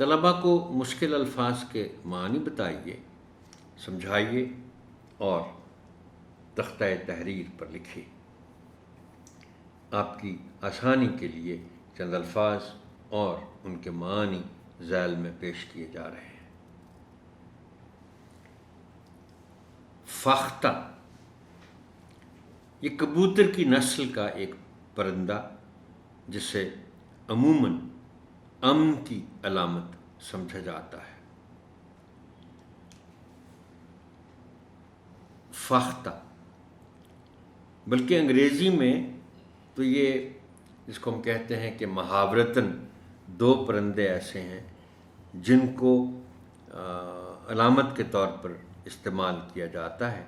طلباء کو مشکل الفاظ کے معنی بتائیے، سمجھائیے اور تختہ تحریر پر لکھیے۔ آپ کی آسانی کے لیے چند الفاظ اور ان کے معنی ذیل میں پیش کیے جا رہے ہیں۔ فاختہ، یہ کبوتر کی نسل کا ایک پرندہ جسے عموماً امن کی علامت سمجھا جاتا ہے۔ فاختہ، بلکہ انگریزی میں تو یہ جس کو ہم کہتے ہیں کہ محاورتاً دو پرندے ایسے ہیں جن کو علامت کے طور پر استعمال کیا جاتا ہے۔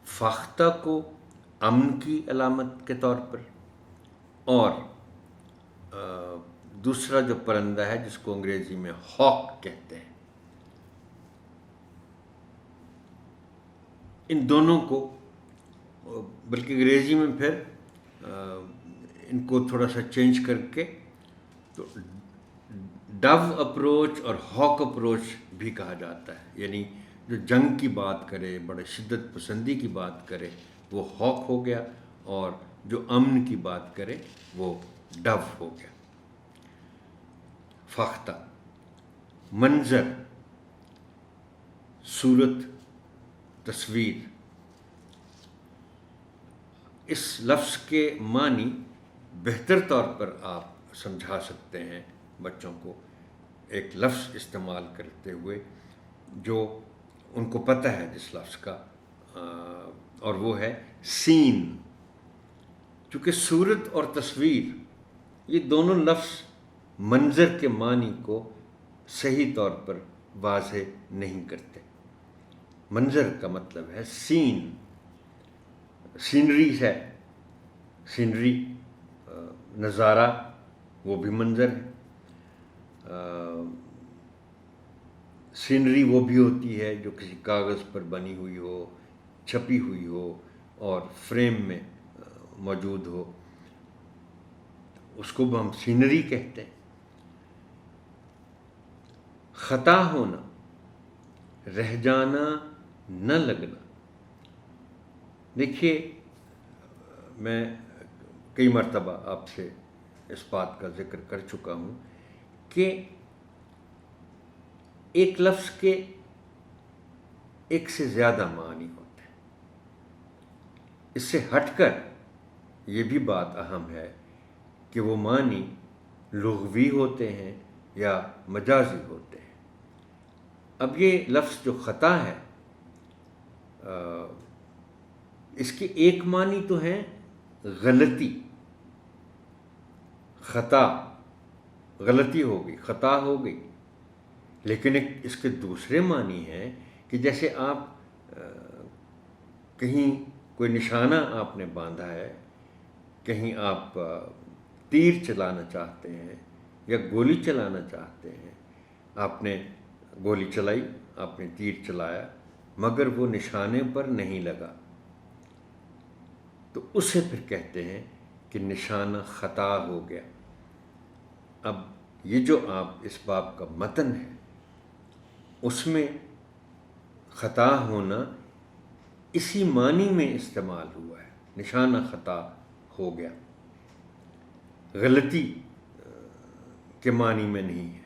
فاختہ کو امن کی علامت کے طور پر، اور دوسرا جو پرندہ ہے جس کو انگریزی میں ہاک کہتے ہیں، ان دونوں کو، بلکہ انگریزی میں پھر ان کو تھوڑا سا چینج کر کے تو ڈو اپروچ اور ہاک اپروچ بھی کہا جاتا ہے، یعنی جو جنگ کی بات کرے، بڑے شدت پسندی کی بات کرے وہ ہاک ہو گیا، اور جو امن کی بات کرے وہ ڈو ہو گیا۔ فاختہ، منظر، صورت، تصویر۔ اس لفظ کے معنی بہتر طور پر آپ سمجھا سکتے ہیں بچوں کو ایک لفظ استعمال کرتے ہوئے جو ان کو پتہ ہے جس لفظ کا، اور وہ ہے سین۔ چونکہ صورت اور تصویر یہ دونوں لفظ منظر کے معنی کو صحیح طور پر واضح نہیں کرتے۔ منظر کا مطلب ہے سین، سینری ہے، سینری نظارہ، وہ بھی منظر ہے۔ سینری وہ بھی ہوتی ہے جو کسی کاغذ پر بنی ہوئی ہو، چھپی ہوئی ہو اور فریم میں موجود ہو، اس کو بھی ہم سینری کہتے ہیں۔ خطا ہونا، رہ جانا، نہ لگنا۔ دیکھیے، میں کئی مرتبہ آپ سے اس بات کا ذکر کر چکا ہوں کہ ایک لفظ کے ایک سے زیادہ معنی ہوتے ہیں۔ اس سے ہٹ کر یہ بھی بات اہم ہے کہ وہ معنی لغوی ہوتے ہیں یا مجازی ہوتے ہیں۔ اب یہ لفظ جو خطا ہے، اس کے ایک معنی تو ہے غلطی، خطا، غلطی ہو گئی، خطا ہو گئی، لیکن ایک اس کے دوسرے معنی ہیں کہ جیسے آپ کہیں کوئی نشانہ آپ نے باندھا ہے، کہیں آپ تیر چلانا چاہتے ہیں یا گولی چلانا چاہتے ہیں، آپ نے گولی چلائی، آپ نے تیر چلایا، مگر وہ نشانے پر نہیں لگا، تو اسے پھر کہتے ہیں کہ نشانہ خطا ہو گیا۔ اب یہ جو آپ اس باب کا متن ہے اس میں خطا ہونا اسی معنی میں استعمال ہوا ہے، نشانہ خطا ہو گیا، غلطی کے معنی میں نہیں ہے۔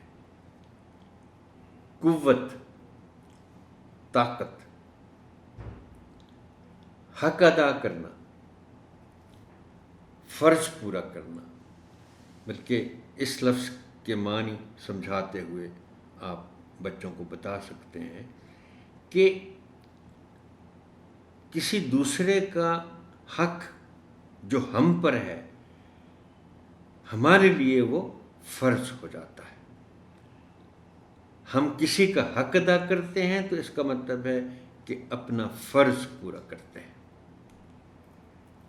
قوت، طاقت، حق ادا کرنا، فرض پورا کرنا، بلکہ اس لفظ کے معنی سمجھاتے ہوئے آپ بچوں کو بتا سکتے ہیں کہ کسی دوسرے کا حق جو ہم پر ہے، ہمارے لیے وہ فرض ہو جاتا ہے۔ ہم کسی کا حق ادا کرتے ہیں تو اس کا مطلب ہے کہ اپنا فرض پورا کرتے ہیں۔